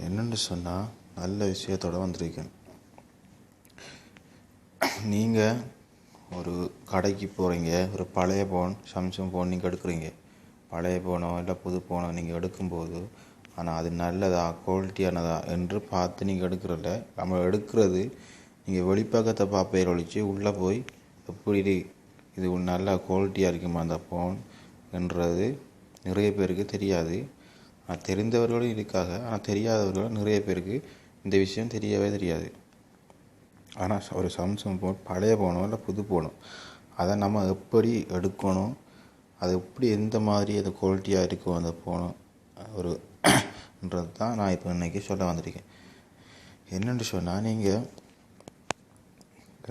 என்னென்னு சொன்னால் நல்ல விஷயத்தோடு வந்திருக்கேன். நீங்கள் ஒரு கடைக்கு போகிறீங்க, ஒரு பழைய ஃபோன் சாம்சங் ஃபோன் நீங்கள் எடுக்கிறீங்க. பழைய ஃபோனோ இல்லை புது ஃபோனோ நீங்கள் எடுக்கும்போது ஆனால் அது நல்லதா குவாலிட்டியானதா என்று பார்த்து நீங்கள் எடுக்கிறதில்ல. நம்ம எடுக்கிறது நீங்கள் வெளிப்பக்கத்தை பார்ப்பையில் ஒழிச்சு உள்ளே போய் எப்படி இது நல்ல குவாலிட்டியாக இருக்குமா அந்த ஃபோன் என்றது நிறைய பேருக்கு தெரியாது. ஆனால் தெரிந்தவர்களும் இருக்காங்க, ஆனால் தெரியாதவர்களும் நிறைய பேருக்கு இந்த விஷயம் தெரியவே தெரியாது. ஆனால் ஒரு சாம்சங் ஃபோன் பழைய ஃபோனோ இல்லை புது ஃபோனோ அதை நம்ம எப்படி எடுக்கணும், அது எப்படி எந்த மாதிரி அது குவாலிட்டியாக இருக்கும் அந்த ஃபோனோ ஒருன்றது தான் நான் இப்போ இன்றைக்கி சொல்ல வந்திருக்கேன். என்னென்னு சொன்னால், நீங்கள்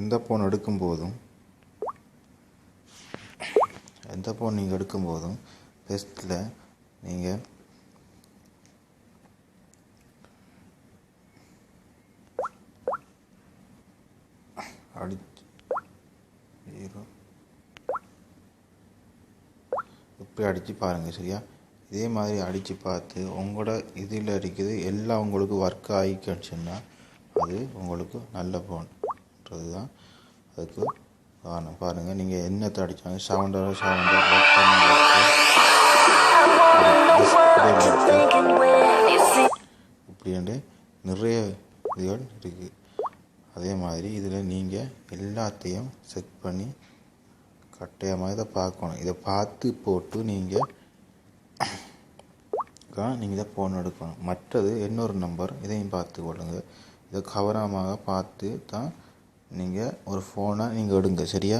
எந்த ஃபோன் எடுக்கும்போதும் பெஸ்ட்டில் நீங்கள் இப்படி அடித்து பாருங்கள். சரியா, இதே மாதிரி அடித்து பார்த்து உங்களோட இதில் இருக்குது எல்லாம் உங்களுக்கு ஒர்க் ஆகிக்கணுச்சுன்னா அது உங்களுக்கு நல்ல ஃபோன்ன்றது தான் அதுக்கு காரணம். பாருங்கள், நீங்கள் என்னத்தை அடித்தாங்க சவுண்டர் இப்படின்ட்டு நிறைய இதுகள் இருக்குது. அதே மாதிரி இதில் நீங்கள் எல்லாத்தையும் செக் பண்ணி கட்டாயமாக இதை பார்க்கணும். இதை பார்த்து போட்டு நீங்கள் இதை ஃபோன் எடுக்கணும். மற்றது இன்னொரு நம்பர், இதையும் பார்த்து கொள்ளுங்கள். இதை கவனமாக பார்த்து தான் நீங்கள் ஒரு ஃபோனை நீங்கள் எடுங்க. சரியா,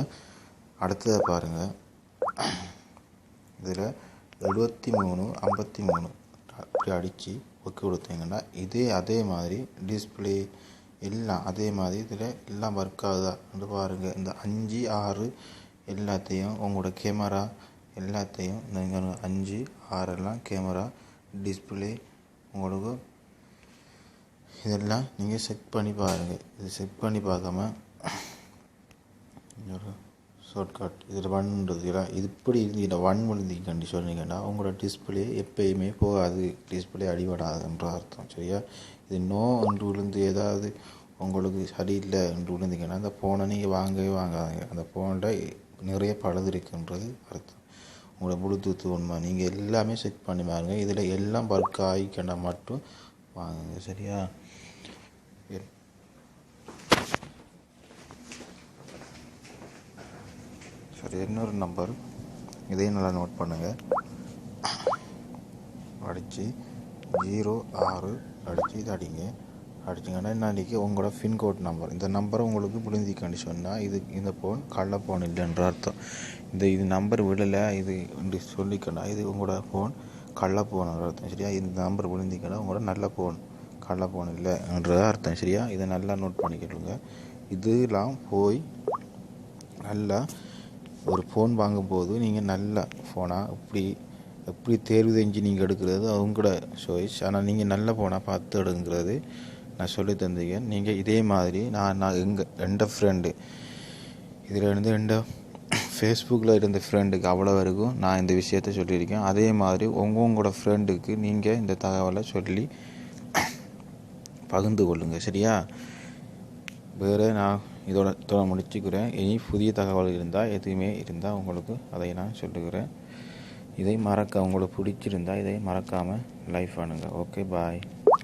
அடுத்ததை பாருங்கள். இதில் 7353 அப்படி அடித்து ஒக்கி கொடுத்தீங்கன்னா அதே மாதிரி டிஸ்பிளே எல்லாம் அதே மாதிரி இதில் எல்லாம் ஒர்க் ஆகுதா என்று பாருங்கள். இந்த 5 6 எல்லாத்தையும் உங்களோட கேமரா எல்லாத்தையும் நீங்கள் 5 6 எல்லாம் கேமரா டிஸ்பிளே உங்களுக்கு இதெல்லாம் நீங்கள் செக் பண்ணி பாருங்கள். இது செக் பண்ணி பார்க்காம ஒரு ஷார்ட்கட் இதில் ஒன்றது இது இப்படி இருந்து 1 விழுந்திக்கண்டி சொன்னீங்கன்னா உங்களோட டிஸ்பிளே எப்பயுமே போகாது, டிஸ்பிளே அடிபடாதுன்ற அர்த்தம். சரியா, இது நோ என்று விழுந்து ஏதாவது உங்களுக்கு சரியில்லை என்று விழுந்தீங்கன்னா அந்த ஃபோனை நீங்கள் வாங்கவே வாங்காதீங்க. அந்த ஃபோனில் நிறைய பழுது இருக்குன்றது அர்த்தம். உங்களோட ப்ளூடூத் உண்மை நீங்கள் எல்லாமே செக் பண்ணி பாருங்கள். இதில் எல்லாம் ஒர்க் ஆகிக்கண்டா மட்டும் வாங்குங்க. சரியா, சரி, இன்னொரு நம்பர் இதையும் நல்லா நோட் பண்ணுங்கள். அடித்து 06 அடித்து இது அடிச்சிங்கன்னா இன்றைக்கி உங்களோட பின்கோட் நம்பர், இந்த நம்பரை உங்களுக்கு விழுந்திக்கன்னு சொன்னால் இந்த ஃபோன் கள்ள ஃபோன் இல்லைன்ற அர்த்தம். இது நம்பர் விடலை இது இப்படி சொல்லிக்கணும், இது உங்களோட ஃபோன் கள்ள ஃபோனுன்ற அர்த்தம். சரியா, இந்த நம்பர் விழுந்திக்கன்னா உங்களோட நல்ல ஃபோன் கள்ள ஃபோன் இல்லைன்ற அர்த்தம். சரியா, இதை நல்லா நோட் பண்ணிக்கிடுங்க. இதெல்லாம் போய் நல்லா ஒரு ஃபோன் வாங்கும்போது நீங்கள் நல்ல ஃபோனாக எப்படி தேர்வு செஞ்சு நீங்கள் எடுக்கிறது அவங்களோட சாய்ஸ். ஆனால் நீங்கள் நல்ல ஃபோனாக பார்த்து எடுங்கிறது நான் சொல்லி தந்தீங்க. நீங்கள் இதே மாதிரி நான் எந்த ஃப்ரெண்டு இதில் இருந்து எந்த ஃபேஸ்புக்கில் இருந்த ஃப்ரெண்டுக்கு அவ்வளோ வரைக்கும் நான் இந்த விஷயத்த சொல்லியிருக்கேன். அதே மாதிரி உங்களோட ஃப்ரெண்டுக்கு நீங்கள் இந்த தகவலை சொல்லி பகிர்ந்து கொள்ளுங்கள். சரியா, வேறு நான் இதோட முடிச்சுக்கிறேன். இனி புதிய தகவல் எதுவுமே இருந்தால் உங்களுக்கு அதை நான் சொல்லுகிறேன். இதை உங்களுக்கு பிடிச்சிருந்தால் இதை மறக்காமல் லைக் பண்ணுங்கள். ஓகே, பாய்.